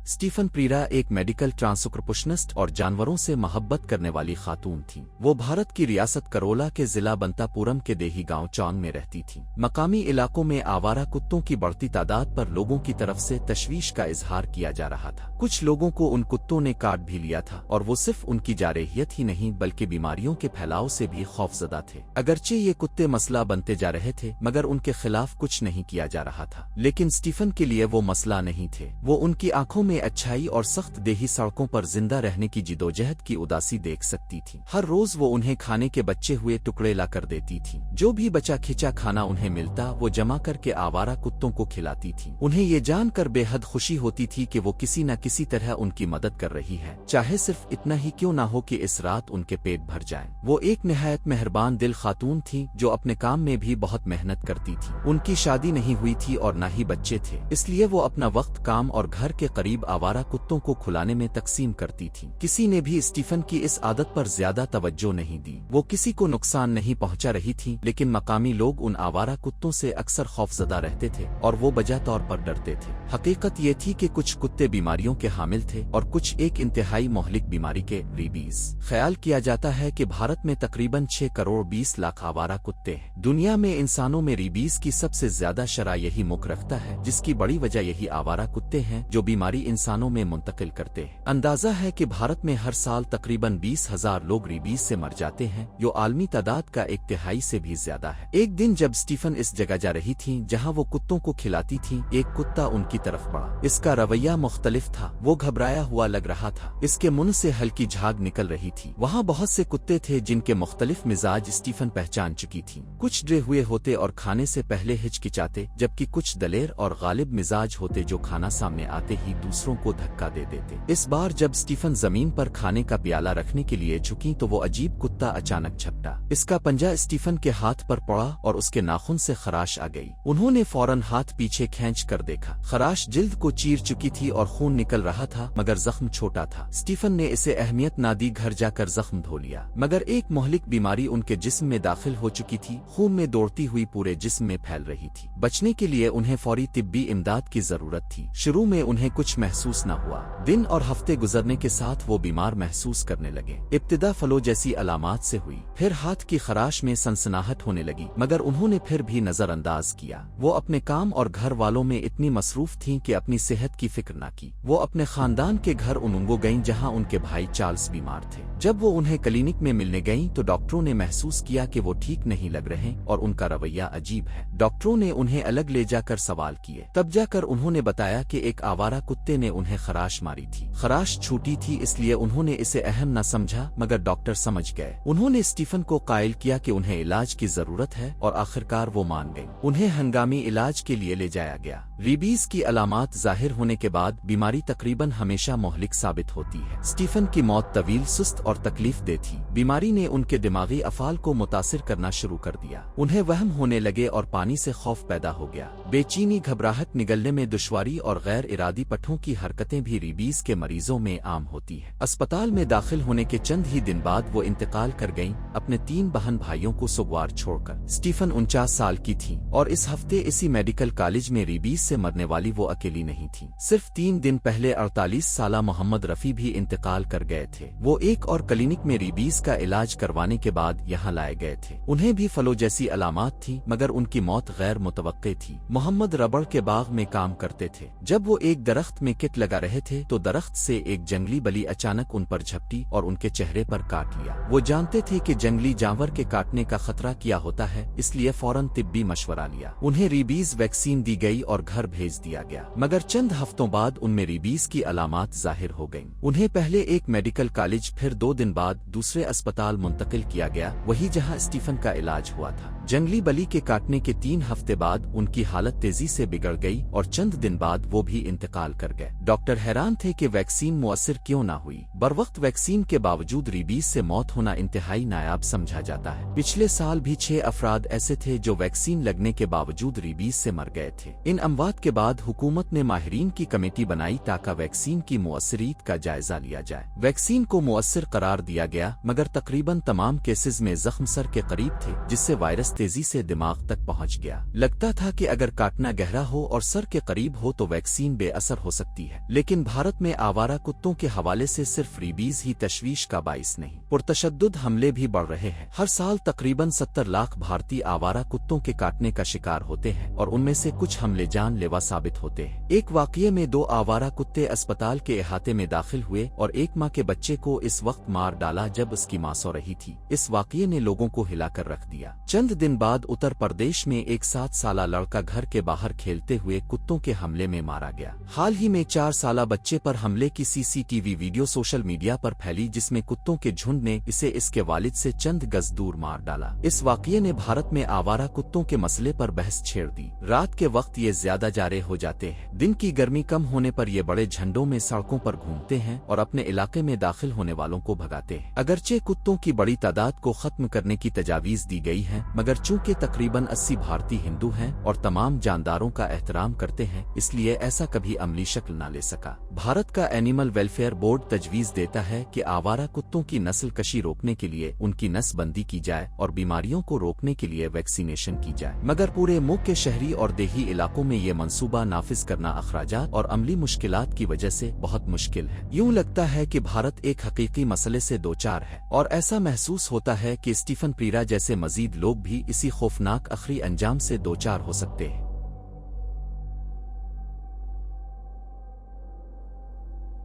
Stephen प्रीरा एक medical transcriptionist और जानवरों से मोहब्बत करने वाली खातून थीं। वो भारत की रियासत करोला के जिला बंतापुरम के देही गांव चौंग में रहती थीं। मकामी इलाकों में आवारा कुत्तों की बढ़ती तादाद पर लोगों की तरफ से तशवीश का इजहार किया जा रहा था। कुछ लोगों को उन कुत्तों ने काट भी लिया था और वो सिर्फ उनकी जारहियत ही नहीं बल्कि बीमारियों के फैलाव से भी खौफजदा थे। अगरचे ये कुत्ते मसला बनते जा रहे थे मगर उनके खिलाफ कुछ नहीं किया जा रहा था। लेकिन स्टीफन के लिए वो मसला नहीं थे। वो उनकी आंखों में अच्छाई और सख्त देही सड़कों पर जिंदा रहने की जिदोजहद की उदासी देख सकती थी। हर रोज वो उन्हें खाने के बचे हुए टुकड़े ला कर देती थी। जो भी बचा खिंचा खाना उन्हें मिलता वो जमा करके आवारा कुत्तों को खिलाती थी। उन्हें ये जानकर बेहद खुशी होती थी कि वो किसी न किसी तरह उनकी मदद कर रही है, चाहे सिर्फ इतना ही क्यों ना हो कि इस रात उनके पेट भर जाए। वो एक निहायत मेहरबान दिल खातून थी जो अपने काम में भी बहुत मेहनत करती थी। उनकी शादी नहीं हुई थी और न ही बच्चे थे, इसलिए वो अपना वक्त काम और घर के करीब आवारा कुत्तों को खिलाने में तकसीम करती थी। किसी ने भी स्टीफन की इस आदत पर ज्यादा तवज्जो नहीं दी। वो किसी को नुकसान नहीं पहुंचा रही थी, लेकिन मकामी लोग उन आवारा कुत्तों से अक्सर खौफजदा रहते थे और वो बजा तौर पर डरते थे। हकीकत ये थी कि कुछ कुत्ते बीमारियों के हामिल थे और कुछ एक इंतहाई मोहलिक बीमारी के रेबीज। ख्याल किया जाता है कि भारत में तकरीबन 6 करोड़ 20 लाख आवारा कुत्ते हैं। दुनिया में इंसानों में रेबीज की सबसे ज्यादा शरह यही मुख रखता है, जिसकी बड़ी वजह यही आवारा कुत्ते हैं जो बीमारी इंसानों में मुंतकिल करते हैं। अंदाजा है कि भारत में हर साल तकरीबन 20,000 लोग रेबीज से मर जाते हैं, जो आलमी तादाद का 1/3 से भी ज्यादा है। एक दिन जब स्टीफन इस जगह जा रही थी जहां वो कुत्तों को खिलाती थी, एक कुत्ता उनकी तरफ बढ़ा। इसका रवैया मुख्तलिफ था। वो घबराया हुआ लग रहा था। इसके मुंह से हल्की झाग निकल रही थी। वहाँ बहुत से कुत्ते थे जिनके मुख्तलिफ मिजाज स्टीफन पहचान चुकी थी। कुछ डरे हुए होते और खाने से पहले हिचकिचाते, जबकि कुछ दलेर और गालिब मिजाज होते जो खाना सामने आते ही दूसरों को धक्का दे देते। इस बार जब स्टीफन जमीन पर खाने का प्याला रखने के लिए झुकी तो वो अजीब कुत्ता अचानक झपटा। इसका पंजा स्टीफन के हाथ पर पड़ा और उसके नाखून से खराश आ गई। उन्होंने फौरन हाथ पीछे खींच कर देखा। खराश जिल्द को चीर चुकी थी और खून निकल रहा था, मगर जख्म छोटा था। स्टीफन ने इसे अहमियत ना दी, घर जाकर जख्म धो लिया। मगर एक मोहलिक बीमारी उनके जिस्म में दाखिल हो चुकी थी, खून में दौड़ती हुई पूरे जिस्म में फैल रही थी। बचने के लिए उन्हें फौरी तिब्बी इमदाद की जरूरत थी। शुरू में उन्हें कुछ महसूस न हुआ। दिन और हफ्ते गुजरने के साथ वो बीमार महसूस करने लगे। इब्तिदा फलो जैसी अलामात से हुई, फिर हाथ की खराश में सनसनाहट होने लगी, मगर उन्होंने फिर भी नजरअंदाज किया। वो अपने काम और घर वालों में इतनी मसरूफ थीं कि अपनी सेहत की फिक्र न की। वो अपने खानदान के घर उनुंगो गईं जहां उनके भाई चार्ल्स बीमार थे। जब वो उन्हें क्लिनिक में मिलने गईं तो डॉक्टरों ने महसूस किया कि वो ठीक नहीं लग रहे और उनका रवैया अजीब है। डॉक्टरों ने उन्हें अलग ले जाकर सवाल किए। तब जाकर उन्होंने बताया कि एक आवारा कुत्ते ने उन्हें खराश मारी थी। खराश छूटी थी, इसलिए उन्होंने इसे अहम न समझा, मगर डॉक्टर समझ गए। उन्होंने स्टीफन को कायल किया कि उन्हें इलाज की जरूरत है और आखिरकार वो मान गई। उन्हें हंगामी इलाज के लिए ले जाया गया। रेबीज की अलामात जाहिर होने के बाद बीमारी तकरीबन हमेशा मोहलिक साबित होती है। स्टीफन की मौत तवील, सुस्त और तकलीफ दे थी। बीमारी ने उनके दिमागी अफाल को मुतासिर करना शुरू कर दिया। उन्हें वहम होने लगे और पानी से खौफ पैदा हो गया। बेचैनी, घबराहट, निगलने में दुश्वारी और गैर इरादी पट्टों की हरकतें भी रेबीज के मरीजों में आम होती है। अस्पताल में दाखिल होने के चंद ही दिन बाद वो इंतकाल कर गईं, अपने 3 बहन भाइयों को सुगवार छोड़कर। स्टीफन 49 साल की थी और इस हफ्ते इसी मेडिकल कॉलेज में रेबीज से मरने वाली वो अकेली नहीं थी। सिर्फ 3 दिन पहले 48 साला मोहम्मद रफी भी इंतकाल कर गए थे। वो एक और क्लिनिक में रेबीज का इलाज करवाने के बाद यहाँ लाए गए थे। उन्हें भी फलो जैसी अलामात थी, मगर उनकी मौत गैर मुतवक्के थी। मोहम्मद रबड़ के बाग में काम करते थे। जब वो एक दरख्त में किट लगा रहे थे तो दरख्त से एक जंगली बली अचानक उन पर झपटी और उनके चेहरे पर काट लिया। वो जानते थे कि जंगली जानवर के काटने का खतरा क्या होता है, इसलिए फौरन तिब्बी मशवरा लिया। उन्हें रेबीज वैक्सीन दी गई और घर भेज दिया गया, मगर चंद हफ्तों बाद उनमें रेबीज की अलामात जाहिर हो गईं। उन्हें पहले एक मेडिकल कॉलेज, फिर 2 दिन बाद दूसरे अस्पताल मुंतकिल किया गया, वही जहां स्टीफन का इलाज हुआ था। जंगली बली के काटने के 3 हफ्ते बाद उनकी हालत तेजी से बिगड़ गई और चंद दिन बाद वो भी इंतकाल कर गए। डॉक्टर हैरान थे कि वैक्सीन मुअस्सिर क्यों ना हुई। बरवक्त वैक्सीन के बावजूद रेबीज से मौत होना इंतहाई नायाब समझा जाता है। पिछले साल भी 6 अफराद ऐसे थे जो वैक्सीन लगने के बावजूद रेबीज से मर गए थे। इन इंतखाबात के बाद हुकूमत ने माहिरीन की कमेटी बनाई ताकि वैक्सीन की मुअस्सरियत का जायजा लिया जाए। वैक्सीन को मुअस्सर करार दिया गया, मगर तकरीबन तमाम केसेस में जख्म सर के करीब थे, जिससे वायरस तेजी से दिमाग तक पहुंच गया। लगता था कि अगर काटना गहरा हो और सर के करीब हो तो वैक्सीन बेअसर हो सकती है, लेकिन भारत में आवारा कुत्तों के हवाले से सिर्फ रीबीज ही तशवीश का बाइस नहीं, पुरतशद्दुद हमले भी बढ़ रहे हैं। हर साल तकरीबन 70 लाख भारतीय आवारा कुत्तों के काटने का शिकार होते हैं और उनमें से कुछ हमले जानलेवा साबित होते हैं। एक वाकये में 2 आवारा कुत्ते अस्पताल के अहाते में दाखिल हुए और एक माँ के बच्चे को इस वक्त मार डाला जब उसकी माँ सो रही थी। इस वाकये ने लोगों को हिलाकर रख दिया। चंद दिन बाद उत्तर प्रदेश में एक 7 साला लड़का घर के बाहर खेलते हुए कुत्तों के हमले में मारा गया। हाल ही में 4 साला बच्चे पर हमले की सीसीटीवी वीडियो सोशल मीडिया पर फैली, जिसमें कुत्तों के झुंड ने इसे इसके वालिद से चंद गज दूर मार डाला। इस वाकये ने भारत में आवारा कुत्तों के मसले पर बहस छेड़ दी। रात के वक्त ये ज्यादा जारे हो जाते हैं। दिन की गर्मी कम होने पर ये बड़े झंडों में सड़कों पर घूमते हैं और अपने इलाके में दाखिल होने वालों को भगाते हैं। अगरचे कुत्तों की बड़ी तादाद को खत्म करने की तजावीज दी गई है, मगर चूंकि तकरीबन 80 भारतीय हिंदू हैं और तमाम जानदारों का एहतराम करते हैं, इसलिए ऐसा कभी अमली शक्ल न ले सका। भारत का एनिमल वेलफेयर बोर्ड तजवीज देता है कि आवारा कुत्तों की नस्ल कशी रोकने के लिए उनकी नस्बंदी की जाए और बीमारियों को रोकने के लिए वैक्सीनेशन की जाए, मगर पूरे मुल्क के शहरी और देही इलाकों में ये मंसूबा नाफिज करना अखराजात और अमली मुश्किलात की वजह से बहुत मुश्किल है। यूं लगता है कि भारत एक हकीकी मसले से दो चार है और ऐसा महसूस होता है कि स्टीफन पीरा जैसे मजीद लोग भी इसी खौफनाक आखिरी अंजाम से दो चार हो सकते हैं।